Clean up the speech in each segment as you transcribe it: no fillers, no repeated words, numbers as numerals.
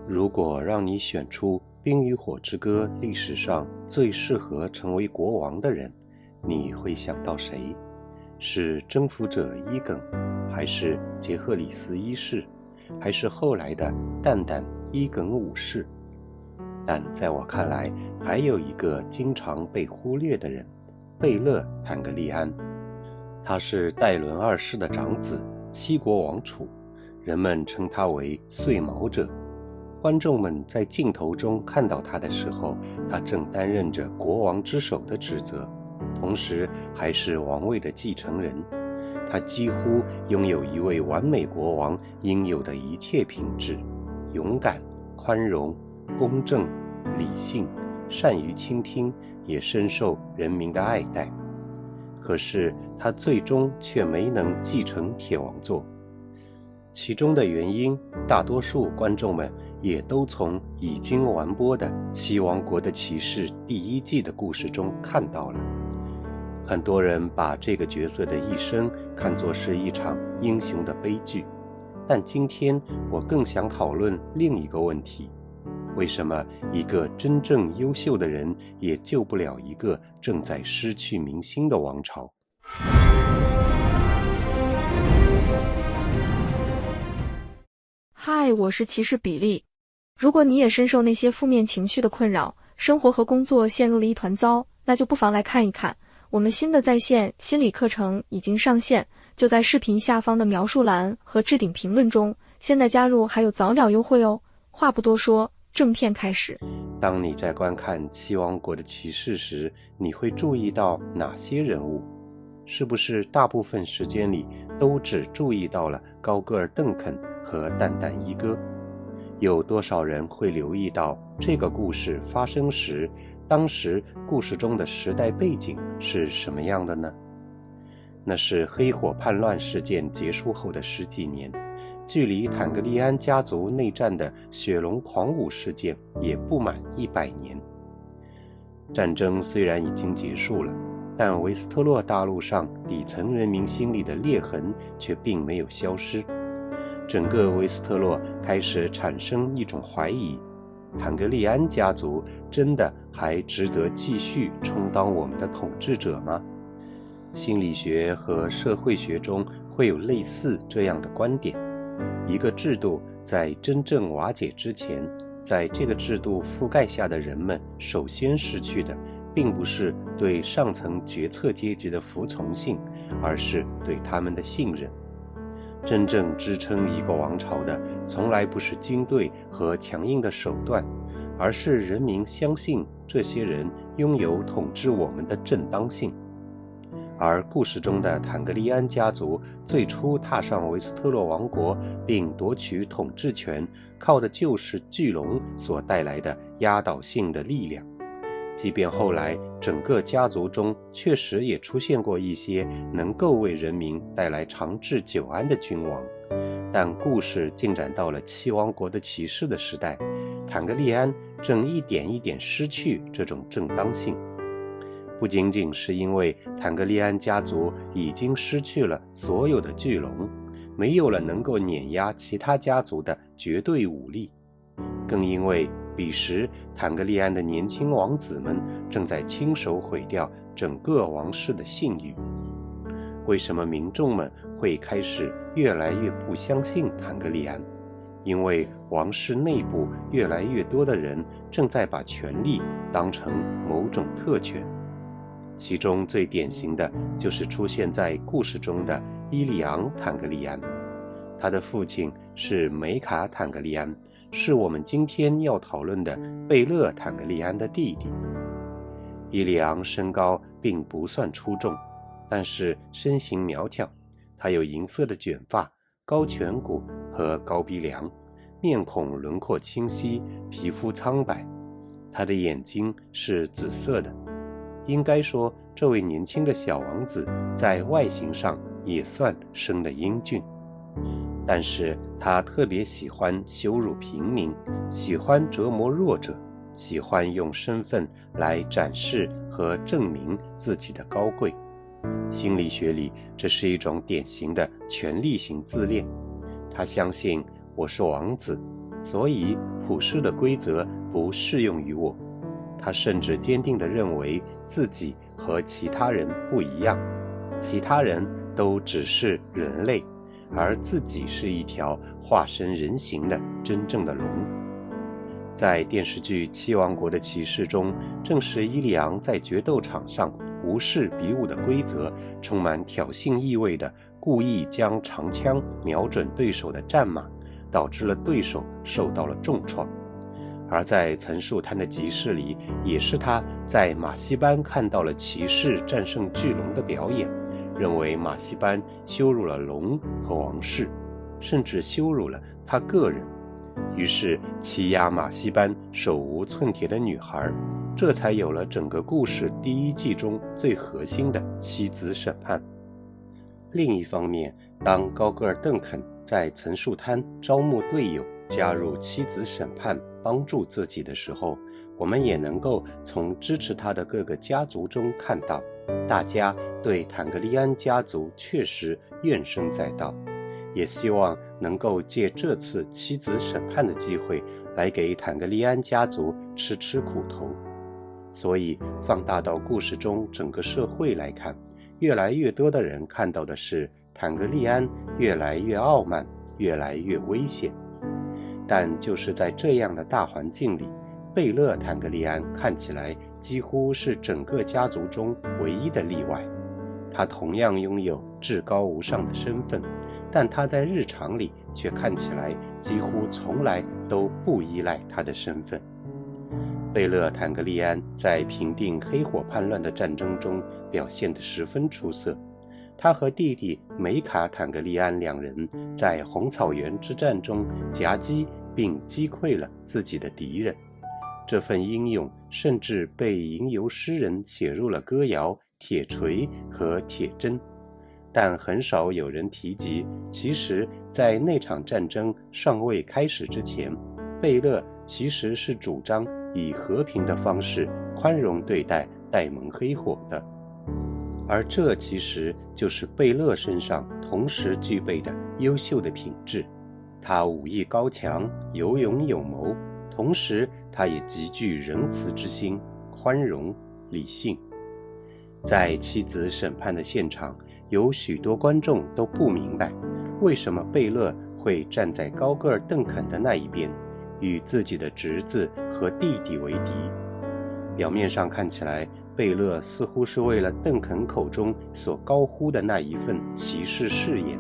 如果让你选出《冰与火之歌》历史上最适合成为国王的人，你会想到谁？是征服者伊耿，还是杰赫里斯一世，还是后来的蛋蛋伊耿五世？但在我看来，还有一个经常被忽略的人，贝勒坦格利安。他是戴伦二世的长子，七国王储，人们称他为碎毛者。观众们在镜头中看到他的时候，他正担任着国王之首的职责，同时还是王位的继承人。他几乎拥有一位完美国王应有的一切品质：勇敢、宽容、公正、理性，善于倾听，也深受人民的爱戴。可是他最终却没能继承铁王座，其中的原因，大多数观众们也都从已经完播的《七王国的骑士》第1季的故事中看到了。很多人把这个角色的一生看作是一场英雄的悲剧，但今天我更想讨论另一个问题：为什么一个真正优秀的人也救不了一个正在失去民心的王朝？嗨，我是骑士比利。如果你也深受那些负面情绪的困扰，生活和工作陷入了一团糟，那就不妨来看一看我们新的在线心理课程已经上线，就在视频下方的描述栏和置顶评论中，现在加入还有早鸟优惠哦。话不多说，正片开始。当你在观看《七王国的骑士》时，你会注意到哪些人物？是不是大部分时间里都只注意到了高个儿邓肯和蛋蛋一哥？有多少人会留意到这个故事发生时，当时故事中的时代背景是什么样的呢？那是黑火叛乱事件结束后的10几年，距离坦格利安家族内战的雪龙狂舞事件也不满100年。战争虽然已经结束了，但维斯特洛大陆上底层人民心里的裂痕却并没有消失。整个维斯特洛开始产生一种怀疑：坦格利安家族真的还值得继续充当我们的统治者吗？心理学和社会学中会有类似这样的观点：一个制度在真正瓦解之前，在这个制度覆盖下的人们首先失去的并不是对上层决策阶级的服从性，而是对他们的信任。真正支撑一个王朝的从来不是军队和强硬的手段，而是人民相信这些人拥有统治我们的正当性。而故事中的坦格利安家族最初踏上维斯特洛王国并夺取统治权，靠的就是巨龙所带来的压倒性的力量。即便后来整个家族中确实也出现过一些能够为人民带来长治久安的君王，但故事进展到了七王国的骑士的时代，坦格利安正一点一点失去这种正当性。不仅仅是因为坦格利安家族已经失去了所有的巨龙，没有了能够碾压其他家族的绝对武力，更因为彼时坦格利安的年轻王子们正在亲手毁掉整个王室的信誉。为什么民众们会开始越来越不相信坦格利安？因为王室内部越来越多的人正在把权力当成某种特权。其中最典型的就是出现在故事中的伊里昂·坦格利安，他的父亲是梅卡·坦格利安，是我们今天要讨论的贝勒·坦格利安的弟弟。伊里昂身高并不算出众，但是身形苗条，他有银色的卷发、高颧骨和高鼻梁，面孔轮廓清晰，皮肤苍白，他的眼睛是紫色的。应该说，这位年轻的小王子在外形上也算生得英俊，但是他特别喜欢羞辱平民，喜欢折磨弱者，喜欢用身份来展示和证明自己的高贵。心理学里，这是一种典型的权力型自恋。他相信我是王子，所以普世的规则不适用于我。他甚至坚定地认为自己和其他人不一样，其他人都只是人类，而自己是一条化身人形的真正的龙。在电视剧《七王国的骑士》中，正是伊利昂在决斗场上无视比武的规则，充满挑衅意味的故意将长枪瞄准对手的战马，导致了对手受到了重创。而在岑树滩的集市里，也是他在马戏班看到了骑士战胜巨龙的表演，认为马戏班羞辱了龙和王室，甚至羞辱了他个人，于是欺压马戏班手无寸铁的女孩，这才有了整个故事第一季中最核心的妻子审判。另一方面，当高戈尔邓肯在岑树滩招募队友加入妻子审判，帮助自己的时候，我们也能够从支持他的各个家族中看到，大家对坦格利安家族确实怨声载道，也希望能够借这次妻子审判的机会来给坦格利安家族吃吃苦头。所以放大到故事中整个社会来看，越来越多的人看到的是坦格利安越来越傲慢，越来越危险。但就是在这样的大环境里，贝勒坦格利安看起来几乎是整个家族中唯一的例外。他同样拥有至高无上的身份，但他在日常里却看起来几乎从来都不依赖他的身份。贝勒坦格利安在平定黑火叛乱的战争中表现得十分出色，他和弟弟梅卡坦格利安两人在红草原之战中夹击并击溃了自己的敌人，这份英勇甚至被吟游诗人写入了歌谣《铁锤》和《铁针》。但很少有人提及，其实在那场战争尚未开始之前，贝勒其实是主张以和平的方式宽容对待戴蒙黑火的，而这其实就是贝勒身上同时具备的优秀的品质。他武艺高强，有勇有谋，同时他也极具仁慈之心，宽容理性。在妻子审判的现场，有许多观众都不明白，为什么贝勒会站在高戈尔邓肯的那一边，与自己的侄子和弟弟为敌。表面上看起来，贝勒似乎是为了邓肯口中所高呼的那一份骑士誓言，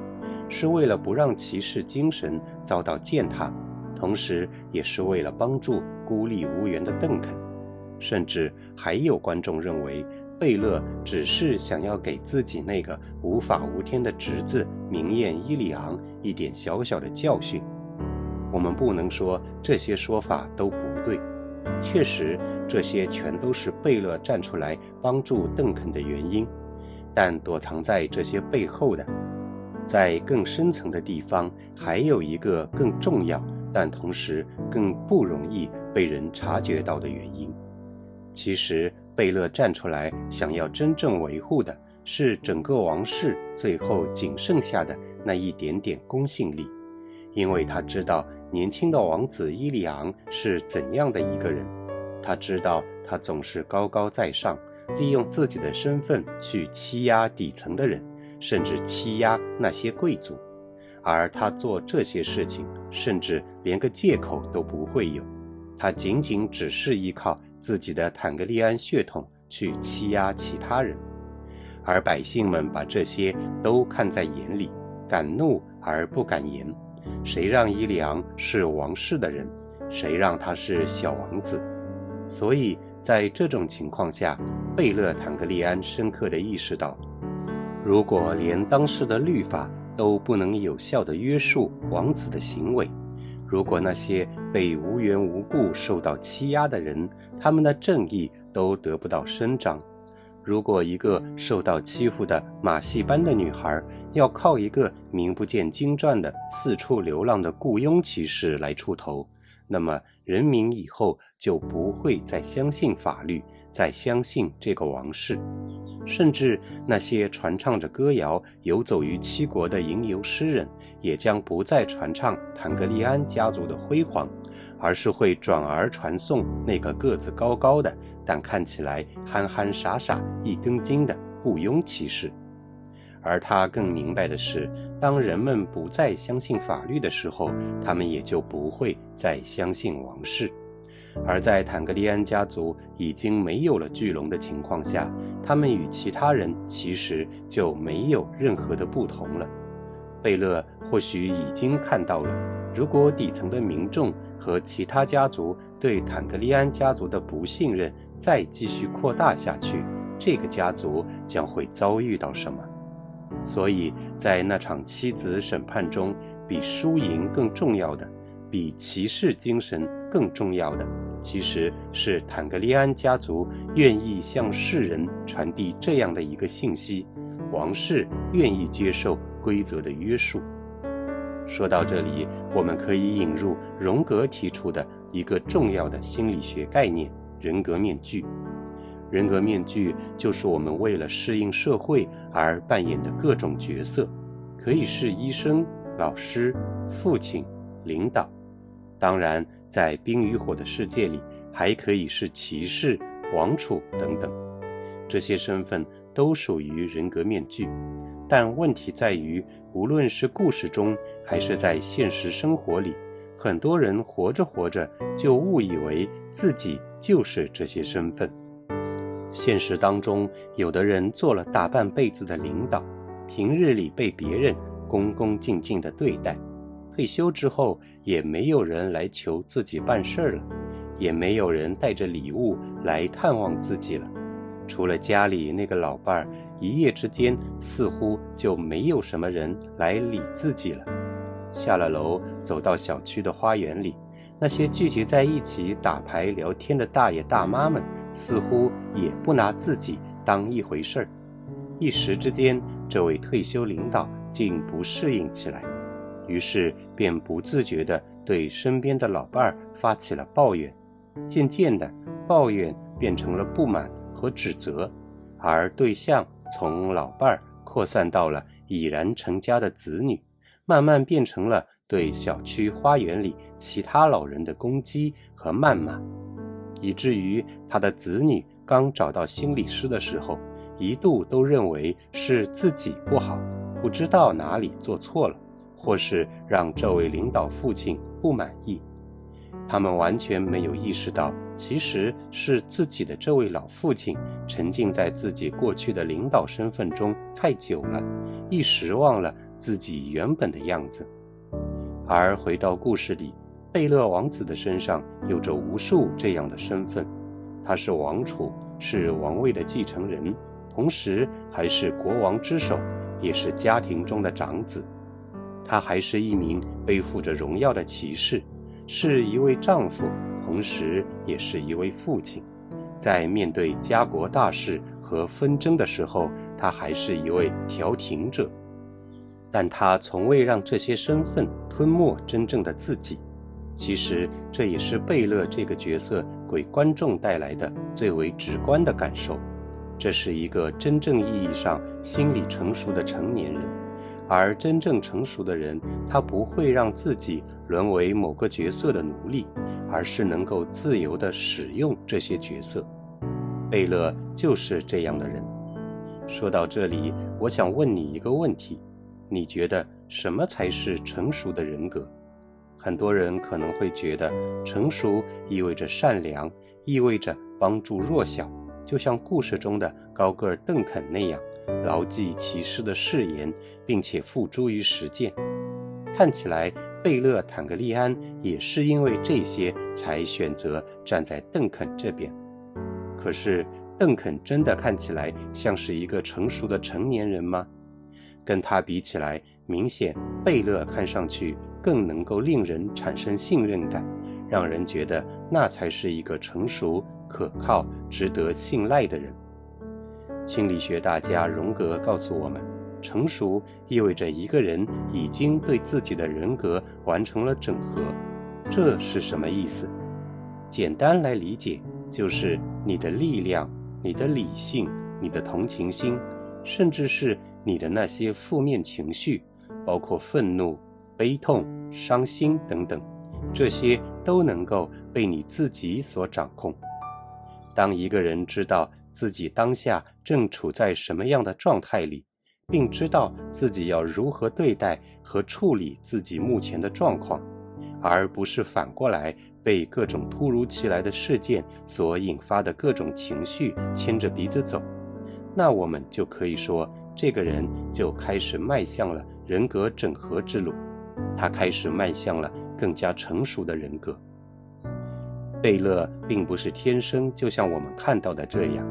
是为了不让骑士精神遭到践踏，同时也是为了帮助孤立无援的邓肯。甚至还有观众认为，贝勒只是想要给自己那个无法无天的侄子明艳伊里昂一点小小的教训。我们不能说这些说法都不对，确实这些全都是贝勒站出来帮助邓肯的原因，但躲藏在这些背后的，在更深层的地方，还有一个更重要但同时更不容易被人察觉到的原因。其实贝勒站出来想要真正维护的是整个王室最后仅剩下的那一点点公信力，因为他知道年轻的王子伊里昂是怎样的一个人，他知道他总是高高在上，利用自己的身份去欺压底层的人，甚至欺压那些贵族，而他做这些事情甚至连个借口都不会有，他仅仅只是依靠自己的坦格利安血统去欺压其他人，而百姓们把这些都看在眼里，敢怒而不敢言。谁让伊里昂是王室的人，谁让他是小王子？所以在这种情况下，贝勒坦格利安深刻地意识到，如果连当时的律法都不能有效地约束王子的行为，如果那些被无缘无故受到欺压的人，他们的正义都得不到伸张，如果一个受到欺负的马戏班的女孩要靠一个名不见经传的四处流浪的雇佣骑士来出头，那么人民以后就不会再相信法律，再相信这个王室，甚至那些传唱着歌谣游走于七国的吟游诗人，也将不再传唱坦格利安家族的辉煌，而是会转而传颂那个个子高高的，但看起来憨憨傻傻一根筋的雇佣骑士。而他更明白的是，当人们不再相信法律的时候，他们也就不会再相信王室。而在坦格利安家族已经没有了巨龙的情况下，他们与其他人其实就没有任何的不同了。贝勒或许已经看到了，如果底层的民众和其他家族对坦格利安家族的不信任再继续扩大下去，这个家族将会遭遇到什么。所以在那场妻子审判中，比输赢更重要的，比骑士精神更重要的，其实是坦格利安家族愿意向世人传递这样的一个信息：王室愿意接受规则的约束。说到这里，我们可以引入荣格提出的一个重要的心理学概念——人格面具。人格面具就是我们为了适应社会而扮演的各种角色，可以是医生、老师、父亲、领导。当然，在冰与火的世界里，还可以是骑士、王储等等。这些身份都属于人格面具，但问题在于，无论是故事中还是在现实生活里，很多人活着活着就误以为自己就是这些身份。现实当中，有的人做了大半辈子的领导，平日里被别人恭恭敬敬地对待，退休之后也没有人来求自己办事了，也没有人带着礼物来探望自己了。除了家里那个老伴儿，一夜之间似乎就没有什么人来理自己了。下了楼，走到小区的花园里，那些聚集在一起打牌聊天的大爷大妈们，似乎也不拿自己当一回事儿。一时之间，这位退休领导竟不适应起来，于是便不自觉地对身边的老伴儿发起了抱怨。渐渐的，抱怨变成了不满和指责，而对象从老伴儿扩散到了已然成家的子女，慢慢变成了对小区花园里其他老人的攻击和谩骂，以至于他的子女刚找到心理师的时候，一度都认为是自己不好，不知道哪里做错了，或是让这位领导父亲不满意。他们完全没有意识到，其实是自己的这位老父亲沉浸在自己过去的领导身份中太久了，一时忘了自己原本的样子。而回到故事里，贝勒王子的身上有着无数这样的身份，他是王储，是王位的继承人，同时还是国王之首，也是家庭中的长子。他还是一名背负着荣耀的骑士，是一位丈夫，同时也是一位父亲。在面对家国大事和纷争的时候，他还是一位调停者。但他从未让这些身份吞没真正的自己。其实这也是贝勒这个角色给观众带来的最为直观的感受。这是一个真正意义上心理成熟的成年人，而真正成熟的人，他不会让自己沦为某个角色的奴隶，而是能够自由地使用这些角色。贝勒就是这样的人。说到这里，我想问你一个问题，你觉得什么才是成熟的人格？很多人可能会觉得成熟意味着善良，意味着帮助弱小，就像故事中的高个儿邓肯那样，牢记骑士的誓言，并且付诸于实践。看起来贝勒坦格利安也是因为这些才选择站在邓肯这边。可是邓肯真的看起来像是一个成熟的成年人吗？跟他比起来，明显贝勒看上去更能够令人产生信任感，让人觉得那才是一个成熟、可靠、值得信赖的人。心理学大家荣格告诉我们，成熟意味着一个人已经对自己的人格完成了整合。这是什么意思？简单来理解，就是你的力量、你的理性、你的同情心，甚至是你的那些负面情绪，包括愤怒、悲痛、伤心等等，这些都能够被你自己所掌控。当一个人知道自己当下正处在什么样的状态里，并知道自己要如何对待和处理自己目前的状况，而不是反过来被各种突如其来的事件所引发的各种情绪牵着鼻子走，那我们就可以说，这个人就开始迈向了人格整合之路，他开始迈向了更加成熟的人格。贝勒并不是天生就像我们看到的这样，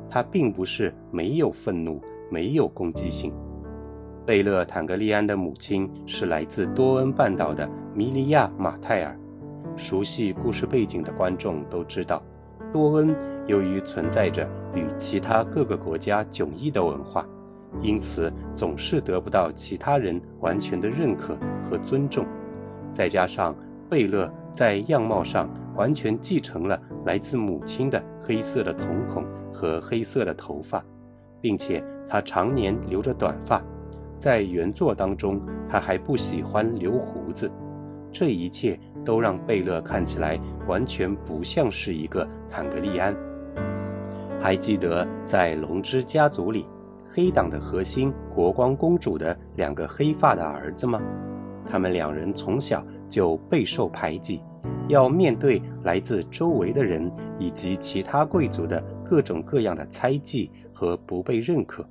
他并不是没有愤怒，没有攻击性。贝勒坦格利安的母亲是来自多恩半岛的米利亚马泰尔。熟悉故事背景的观众都知道，多恩由于存在着与其他各个国家迥异的文化，因此总是得不到其他人完全的认可和尊重。再加上贝勒在样貌上完全继承了来自母亲的黑色的瞳孔和黑色的头发，并且他常年留着短发，在原作当中他还不喜欢留胡子，这一切都让贝勒看起来完全不像是一个坦格利安。还记得在龙之家族里，黑党的核心国光公主的2个黑发的儿子吗？他们2人从小就备受排挤，要面对来自周围的人以及其他贵族的各种各样的猜忌和不被认可。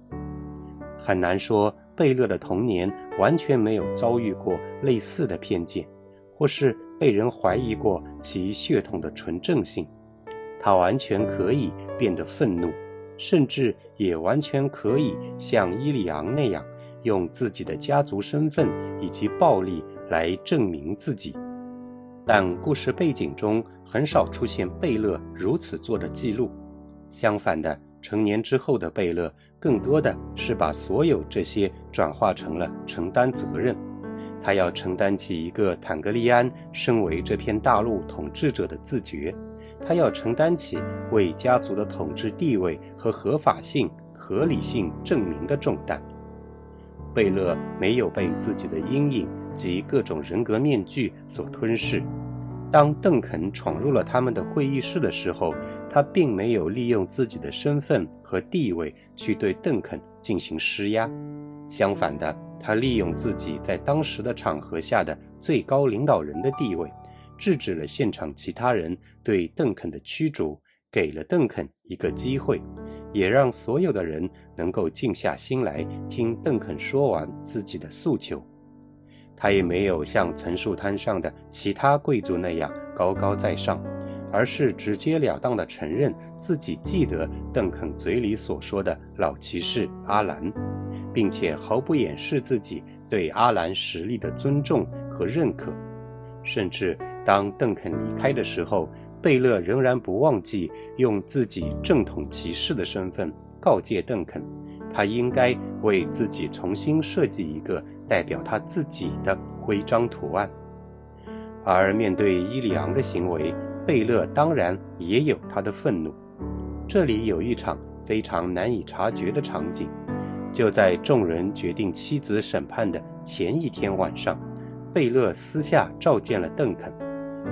很难说贝勒的童年完全没有遭遇过类似的偏见，或是被人怀疑过其血统的纯正性。他完全可以变得愤怒，甚至也完全可以像伊利昂那样，用自己的家族身份以及暴力来证明自己。但故事背景中很少出现贝勒如此做的记录，相反的，成年之后的贝勒更多的是把所有这些转化成了承担责任。他要承担起一个坦格利安身为这片大陆统治者的自觉，他要承担起为家族的统治地位和合法性、合理性证明的重担。贝勒没有被自己的阴影及各种人格面具所吞噬。当邓肯闯入了他们的会议室的时候，他并没有利用自己的身份和地位去对邓肯进行施压，相反的，他利用自己在当时的场合下的最高领导人的地位，制止了现场其他人对邓肯的驱逐，给了邓肯一个机会，也让所有的人能够静下心来听邓肯说完自己的诉求。他也没有像陈树滩上的其他贵族那样高高在上，而是直截了当地承认自己记得邓肯嘴里所说的老骑士阿兰，并且毫不掩饰自己对阿兰实力的尊重和认可。甚至当邓肯离开的时候，贝勒仍然不忘记用自己正统骑士的身份告诫邓肯，他应该为自己重新设计一个代表他自己的徽章图案。而面对伊里昂的行为，贝勒当然也有他的愤怒。这里有一场非常难以察觉的场景，就在众人决定妻子审判的前一天晚上，贝勒私下召见了邓肯。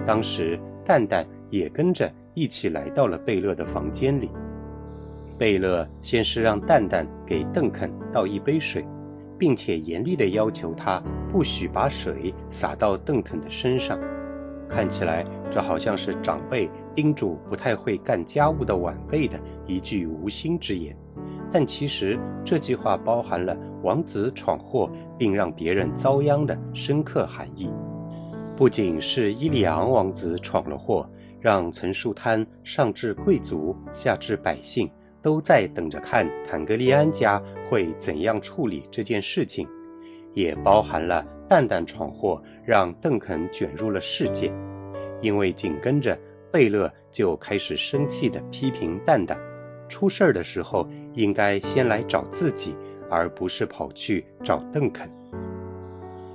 当时蛋蛋也跟着一起来到了贝勒的房间里。贝勒先是让蛋蛋给邓肯倒一杯水，并且严厉地要求他不许把水洒到邓肯的身上。看起来这好像是长辈叮嘱不太会干家务的晚辈的一句无心之言，但其实这句话包含了王子闯祸并让别人遭殃的深刻含义。不仅是伊里昂王子闯了祸，让陈树滩上至贵族下至百姓都在等着看坦格利安家会怎样处理这件事情，也包含了蛋蛋闯祸让邓肯卷入了事件。因为紧跟着贝勒就开始生气地批评蛋蛋，出事的时候应该先来找自己，而不是跑去找邓肯。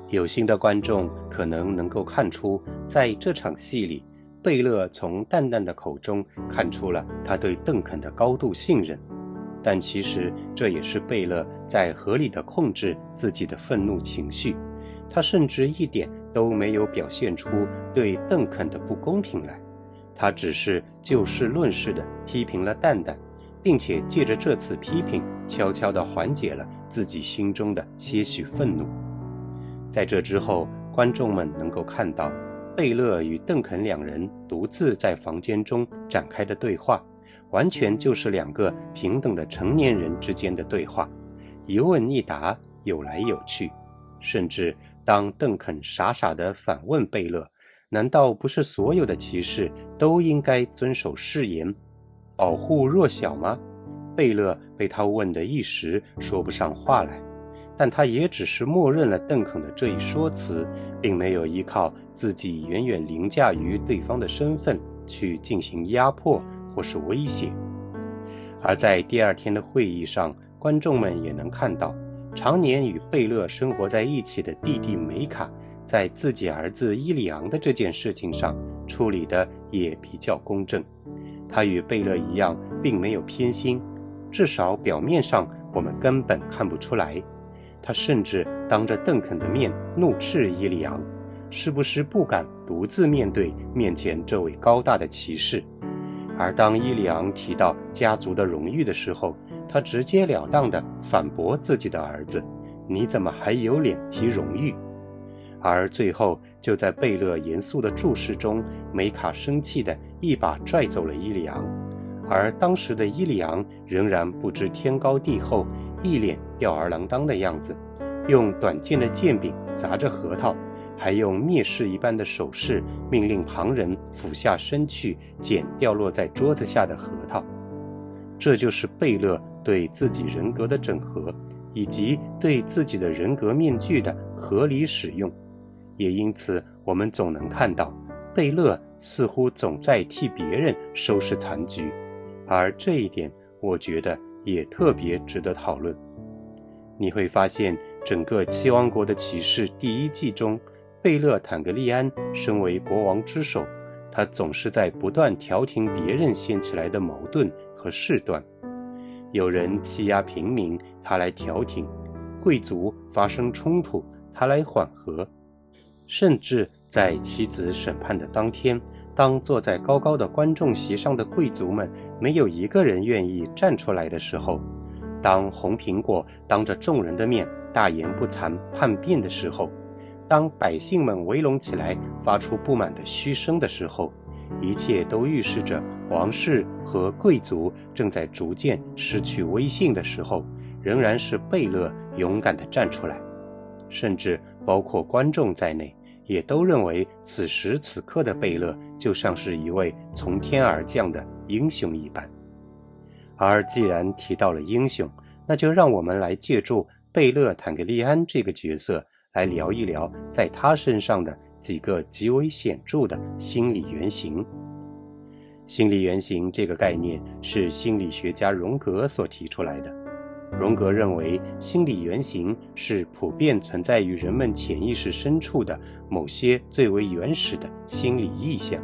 有心的观众可能能够看出，在这场戏里，贝勒从淡淡的口中看出了他对邓肯的高度信任，但其实这也是贝勒在合理地控制自己的愤怒情绪，他甚至一点都没有表现出对邓肯的不公平来，他只是就事论事地批评了蛋蛋，并且借着这次批评悄悄地缓解了自己心中的些许愤怒。在这之后，观众们能够看到贝勒与邓肯两人独自在房间中展开的对话，完全就是两个平等的成年人之间的对话，一问一答，有来有去。甚至当邓肯傻傻地反问贝勒，难道不是所有的骑士都应该遵守誓言，保护弱小吗？贝勒被他问得一时说不上话来，但他也只是默认了邓肯的这一说辞，并没有依靠自己远远凌驾于对方的身份去进行压迫或是威胁。而在第二天的会议上，观众们也能看到，常年与贝勒生活在一起的弟弟梅卡在自己儿子伊里昂的这件事情上处理的也比较公正。他与贝勒一样，并没有偏心，至少表面上我们根本看不出来。他甚至当着邓肯的面怒斥伊里昂，是不是不敢独自面对面前这位高大的骑士。而当伊里昂提到家族的荣誉的时候，他直截了当地反驳自己的儿子，你怎么还有脸提荣誉？而最后就在贝勒严肃的注视中，梅卡生气地一把拽走了伊里昂，而当时的伊里昂仍然不知天高地厚，一脸吊儿郎当的样子，用短剑的剑柄砸着核桃，还用蔑视一般的手势命令旁人俯下身去捡掉落在桌子下的核桃。这就是贝勒对自己人格的整合，以及对自己的人格面具的合理使用。也因此，我们总能看到贝勒似乎总在替别人收拾残局，而这一点我觉得也特别值得讨论。你会发现，整个七王国的骑士第一季中，贝勒坦格利安身为国王之首，他总是在不断调停别人掀起来的矛盾和事端。有人欺压平民，他来调停；贵族发生冲突，他来缓和。甚至在妻子审判的当天，当坐在高高的观众席上的贵族们没有一个人愿意站出来的时候，当红苹果当着众人的面大言不惭叛变的时候，当百姓们围拢起来发出不满的嘘声的时候，一切都预示着王室和贵族正在逐渐失去威信的时候，仍然是贝勒勇敢地站出来。甚至包括观众在内，也都认为此时此刻的贝勒就像是一位从天而降的英雄一般。而既然提到了英雄，那就让我们来借助贝勒坦格利安这个角色来聊一聊在他身上的几个极为显著的心理原型。心理原型这个概念是心理学家荣格所提出来的。荣格认为，心理原型是普遍存在于人们潜意识深处的某些最为原始的心理意象。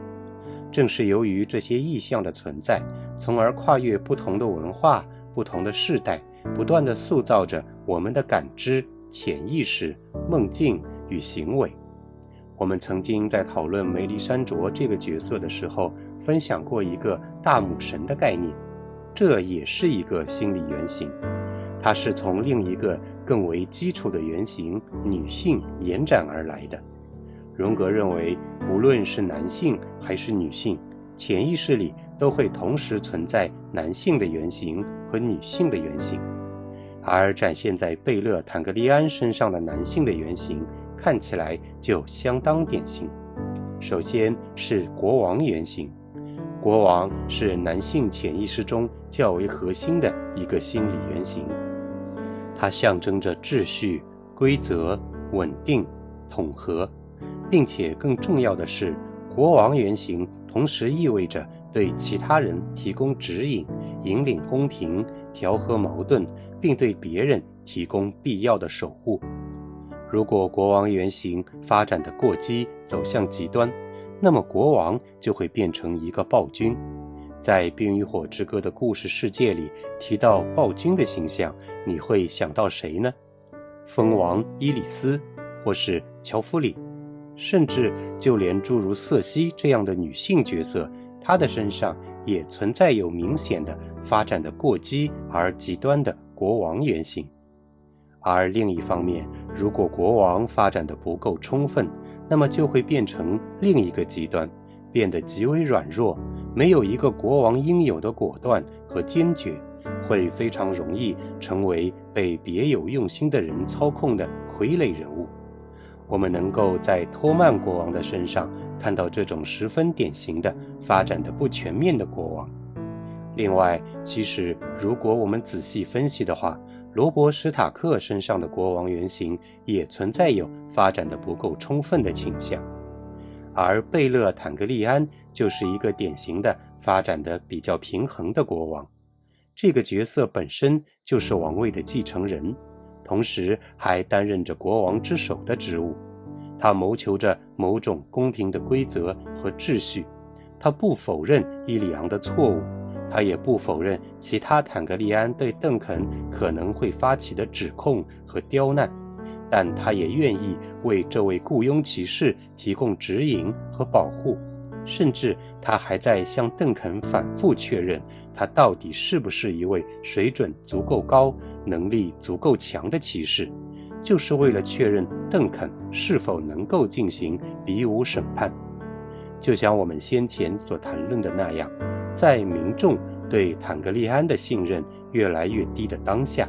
正是由于这些意象的存在，从而跨越不同的文化、不同的世代，不断地塑造着我们的感知、潜意识、梦境与行为。我们曾经在讨论梅丽珊卓这个角色的时候，分享过一个大母神的概念，这也是一个心理原型。它是从另一个更为基础的原型女性延展而来的。荣格认为，无论是男性还是女性，潜意识里都会同时存在男性的原型和女性的原型，而展现在贝勒坦格利安身上的男性的原型看起来就相当典型。首先是国王原型，国王是男性潜意识中较为核心的一个心理原型，它象征着秩序、规则、稳定、统合，并且更重要的是，国王原型同时意味着对其他人提供指引、引领公平、调和矛盾，并对别人提供必要的守护。如果国王原型发展的过激，走向极端，那么国王就会变成一个暴君。在《冰与火之歌》的故事世界里，提到暴君的形象，你会想到谁呢？蜂王伊里斯，或是乔弗里，甚至就连诸如瑟西这样的女性角色，她的身上也存在有明显的发展的过激而极端的国王原型。而另一方面，如果国王发展的不够充分，那么就会变成另一个极端，变得极为软弱，没有一个国王应有的果断和坚决，会非常容易成为被别有用心的人操控的傀儡人物。我们能够在托曼国王的身上看到这种十分典型的发展的不全面的国王。另外，其实如果我们仔细分析的话，罗伯·史塔克身上的国王原型也存在有发展的不够充分的倾向，而贝勒·坦格利安就是一个典型的发展的比较平衡的国王。这个角色本身就是王位的继承人，同时还担任着国王之首的职务。他谋求着某种公平的规则和秩序，他不否认伊里昂的错误，他也不否认其他坦格利安对邓肯可能会发起的指控和刁难，但他也愿意为这位雇佣骑士提供指引和保护，甚至他还在向邓肯反复确认他到底是不是一位水准足够高、能力足够强的骑士，就是为了确认邓肯是否能够进行比武审判。就像我们先前所谈论的那样，在民众对坦格利安的信任越来越低的当下，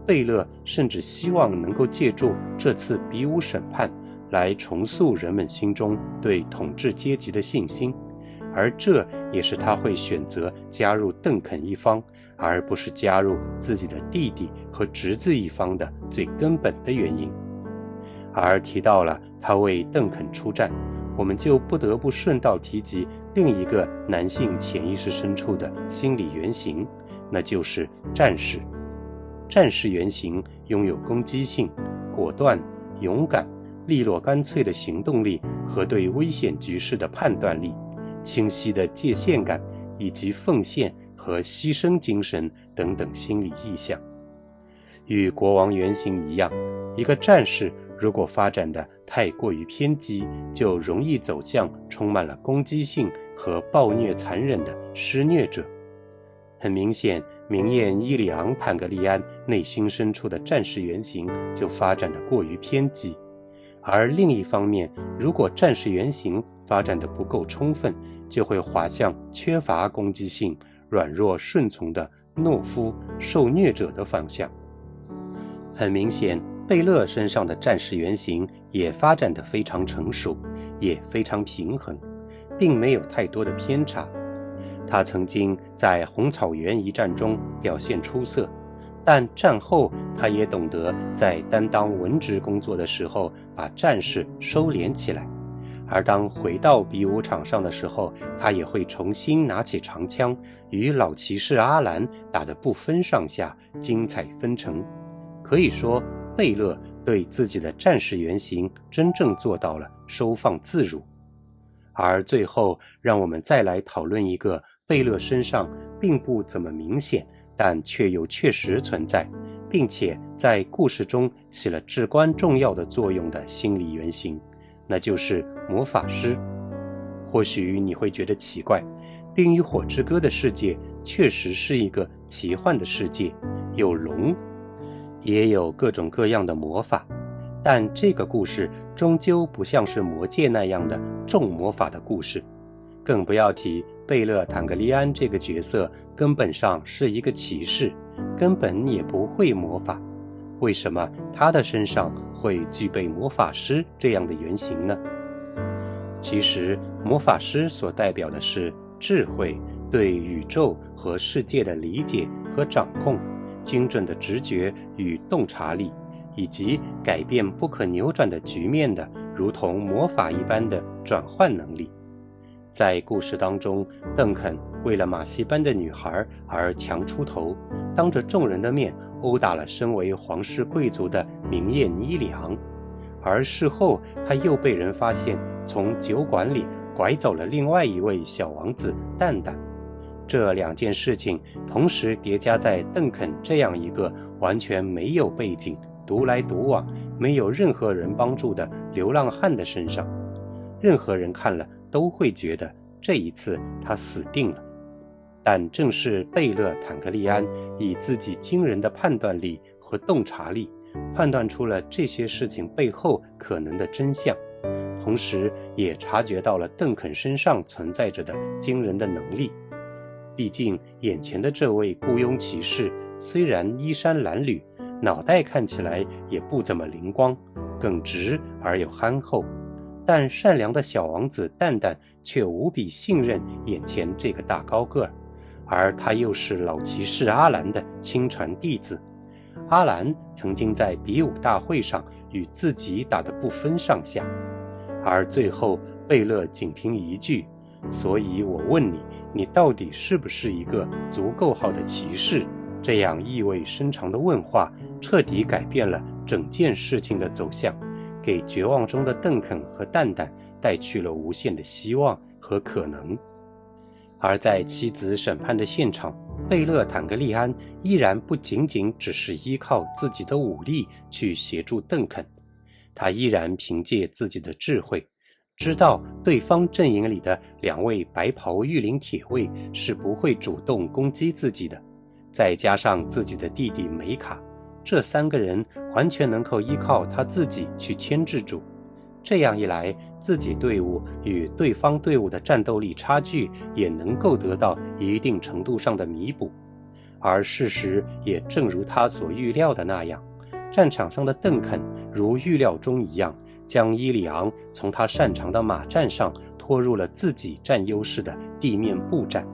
贝勒甚至希望能够借助这次比武审判来重塑人们心中对统治阶级的信心，而这也是他会选择加入邓肯一方，而不是加入自己的弟弟和侄子一方的最根本的原因。而提到了他为邓肯出战，我们就不得不顺道提及另一个男性潜意识深处的心理原型，那就是战士。战士原型拥有攻击性、果断、勇敢、利落干脆的行动力和对危险局势的判断力，清晰的界限感，以及奉献和牺牲精神等等心理意象。与国王原型一样，一个战士如果发展的太过于偏激，就容易走向充满了攻击性和暴虐残忍的施虐者。很明显，明艳伊里昂·坦格利安内心深处的战士原型就发展的过于偏激，而另一方面，如果战士原型发展的不够充分，就会滑向缺乏攻击性、软弱顺从的懦夫、受虐者的方向。很明显，贝勒身上的战士原型也发展得非常成熟，也非常平衡，并没有太多的偏差。他曾经在红草原一战中表现出色，但战后他也懂得在担当文职工作的时候把战士收敛起来，而当回到比武场上的时候，他也会重新拿起长枪，与老骑士阿兰打得不分上下，精彩纷呈。可以说，贝勒对自己的战士原型真正做到了收放自如。而最后，让我们再来讨论一个贝勒身上并不怎么明显，但却又确实存在，并且在故事中起了至关重要的作用的心理原型，那就是魔法师。或许你会觉得奇怪，《冰与火之歌》的世界确实是一个奇幻的世界，有龙，也有各种各样的魔法，但这个故事终究不像是魔戒那样的重魔法的故事，更不要提贝勒·坦格利安这个角色根本上是一个骑士，根本也不会魔法。为什么他的身上会具备魔法师这样的原型呢？其实魔法师所代表的是智慧、对宇宙和世界的理解和掌控，精准的直觉与洞察力，以及改变不可扭转的局面的如同魔法一般的转换能力。在故事当中，邓肯为了马戏班的女孩而强出头，当着众人的面殴打了身为皇室贵族的明艳伊里昂，而事后他又被人发现从酒馆里拐走了另外一位小王子蛋蛋。这2件事情同时叠加在邓肯这样一个完全没有背景、独来独往、没有任何人帮助的流浪汉的身上，任何人看了都会觉得这一次他死定了。但正是贝勒坦格利安以自己惊人的判断力和洞察力，判断出了这些事情背后可能的真相，同时也察觉到了邓肯身上存在着的惊人的能力。毕竟眼前的这位雇佣骑士虽然衣衫褴褛，脑袋看起来也不怎么灵光，耿直而又憨厚，但善良的小王子蛋蛋却无比信任眼前这个大高个儿，而他又是老骑士阿兰的亲传弟子。阿兰曾经在比武大会上与自己打得不分上下，而最后贝勒仅凭一句“所以我问你，你到底是不是一个足够好的骑士”，这样意味深长的问话彻底改变了整件事情的走向，给绝望中的邓肯和蛋蛋带去了无限的希望和可能。而在妻子审判的现场，贝勒坦格利安依然不仅仅只是依靠自己的武力去协助邓肯，他依然凭借自己的智慧，知道对方阵营里的2位白袍御林铁卫是不会主动攻击自己的，再加上自己的弟弟梅卡，这3个人完全能够依靠他自己去牵制住。这样一来，自己队伍与对方队伍的战斗力差距也能够得到一定程度上的弥补。而事实也正如他所预料的那样，战场上的邓肯如预料中一样，将伊里昂从他擅长的马战上拖入了自己占优势的地面步战，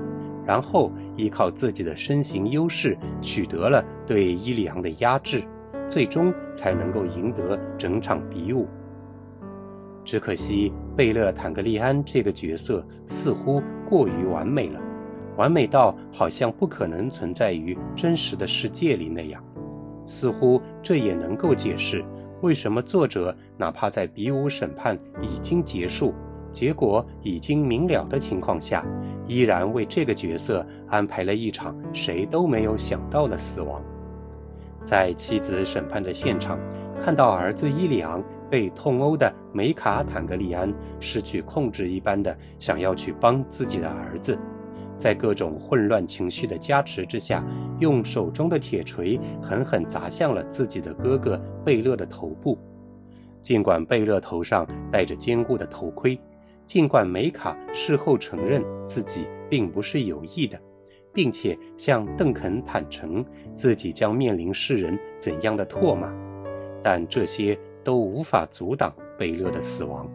然后依靠自己的身形优势取得了对伊里昂的压制，最终才能够赢得整场比武。只可惜贝勒坦格利安这个角色似乎过于完美了，完美到好像不可能存在于真实的世界里那样。似乎这也能够解释为什么作者哪怕在比武审判已经结束，结果已经明了的情况下，依然为这个角色安排了一场谁都没有想到的死亡。在妻子审判的现场，看到儿子伊里昂被痛殴的梅卡坦格利安失去控制一般的想要去帮自己的儿子，在各种混乱情绪的加持之下，用手中的铁锤狠狠砸向了自己的哥哥贝勒的头部。尽管贝勒头上戴着坚固的头盔，尽管梅卡事后承认自己并不是有意的，并且向邓肯坦诚自己将面临世人怎样的唾骂，但这些都无法阻挡贝勒的死亡。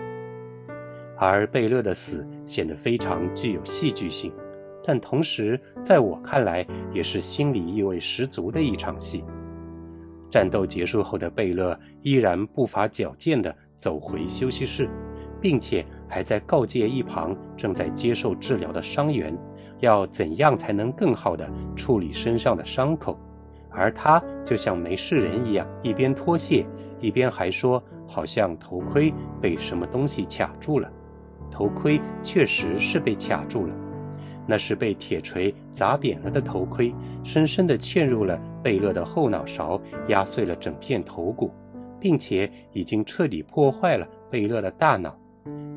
而贝勒的死显得非常具有戏剧性，但同时在我看来也是心理意味十足的一场戏。战斗结束后的贝勒依然步伐矫健地走回休息室，并且还在告诫一旁正在接受治疗的伤员要怎样才能更好地处理身上的伤口，而他就像没事人一样，一边脱卸一边还说好像头盔被什么东西卡住了。头盔确实是被卡住了，那是被铁锤砸扁了的头盔，深深地嵌入了贝勒的后脑勺，压碎了整片头骨，并且已经彻底破坏了贝勒的大脑。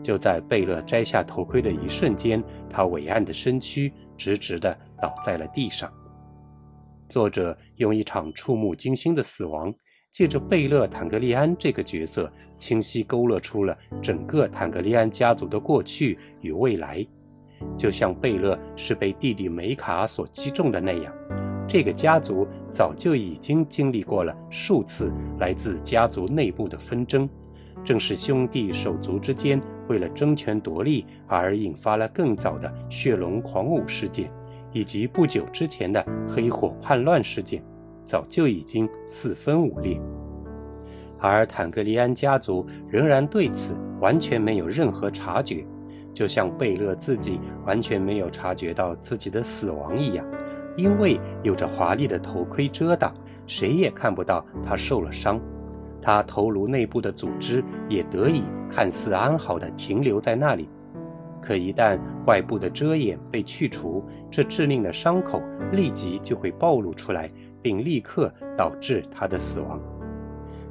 就在贝勒摘下头盔的一瞬间，他伟岸的身躯直直地倒在了地上。作者用一场触目惊心的死亡，借着贝勒坦格利安这个角色，清晰勾勒出了整个坦格利安家族的过去与未来。就像贝勒是被弟弟梅卡所击中的那样，这个家族早就已经经历过了数次来自家族内部的纷争，正是兄弟手足之间为了争权夺利而引发了更早的血龙狂舞事件，以及不久之前的黑火叛乱事件，早就已经四分五裂。而坦格利安家族仍然对此完全没有任何察觉，就像贝勒自己完全没有察觉到自己的死亡一样，因为有着华丽的头盔遮挡，谁也看不到他受了伤。他头颅内部的组织也得以看似安好地停留在那里。可一旦外部的遮掩被去除，这致命的伤口立即就会暴露出来，并立刻导致他的死亡。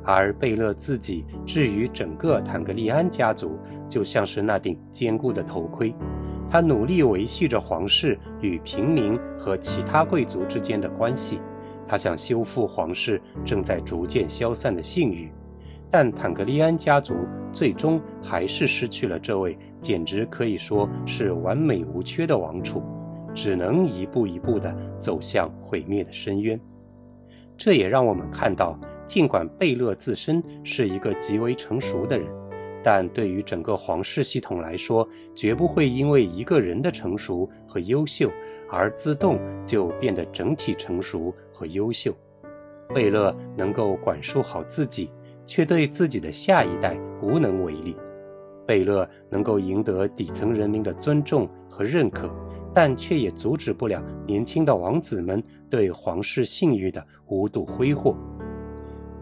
而贝勒自己至于整个坦格利安家族，就像是那顶坚固的头盔，他努力维系着皇室与平民和其他贵族之间的关系，他想修复皇室正在逐渐消散的信誉。但坦格利安家族最终还是失去了这位简直可以说是完美无缺的王储，只能一步一步地走向毁灭的深渊。这也让我们看到，尽管贝勒自身是一个极为成熟的人，但对于整个皇室系统来说，绝不会因为一个人的成熟和优秀而自动就变得整体成熟和优秀。贝勒能够管束好自己，却对自己的下一代无能为力。贝勒能够赢得底层人民的尊重和认可，但却也阻止不了年轻的王子们对皇室信誉的无度挥霍。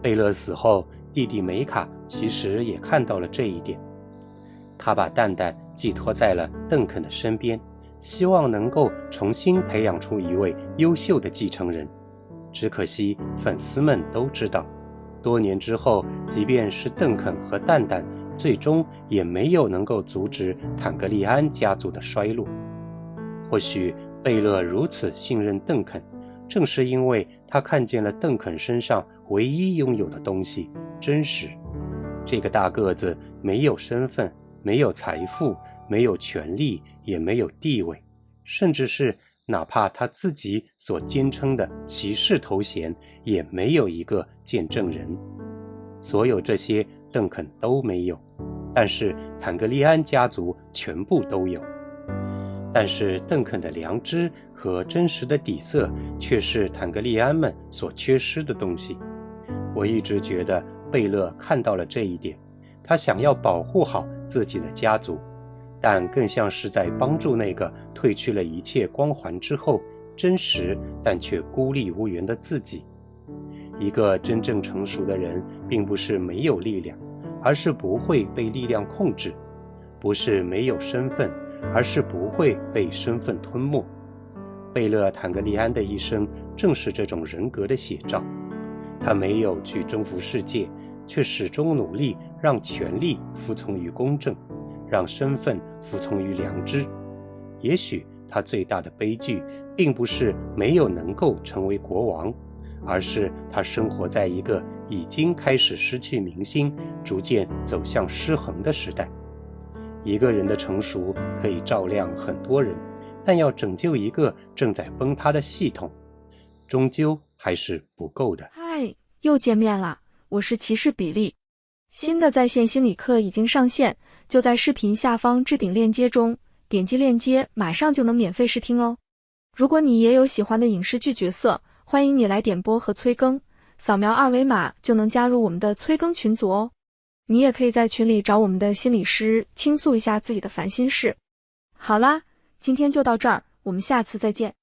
贝勒死后，弟弟梅卡其实也看到了这一点，他把蛋蛋寄托在了邓肯的身边，希望能够重新培养出一位优秀的继承人。只可惜粉丝们都知道，多年之后，即便是邓肯和蛋蛋，最终也没有能够阻止坦格利安家族的衰落。或许贝勒如此信任邓肯，正是因为他看见了邓肯身上唯一拥有的东西——真实。这个大个子没有身份，没有财富，没有权力，也没有地位，甚至是哪怕他自己所坚称的骑士头衔，也没有一个见证人。所有这些邓肯都没有，但是坦格利安家族全部都有。但是邓肯的良知和真实的底色却是坦格利安们所缺失的东西。我一直觉得贝勒看到了这一点，他想要保护好自己的家族，但更像是在帮助那个褪去了一切光环之后，真实但却孤立无援的自己。一个真正成熟的人并不是没有力量，而是不会被力量控制；不是没有身份，而是不会被身份吞没。贝勒坦格利安的一生正是这种人格的写照。他没有去征服世界，却始终努力让权力服从于公正，让身份服从于良知。也许他最大的悲剧并不是没有能够成为国王，而是他生活在一个已经开始失去民心，逐渐走向失衡的时代。一个人的成熟可以照亮很多人，但要拯救一个正在崩塌的系统，终究还是不够的。嗨，又见面啦，我是骑士比利。新的在线心理课已经上线，就在视频下方置顶链接中，点击链接马上就能免费试听哦。如果你也有喜欢的影视剧角色，欢迎你来点播和催更，扫描二维码就能加入我们的催更群组哦。你也可以在群里找我们的心理师倾诉一下自己的烦心事。好啦，今天就到这儿，我们下次再见。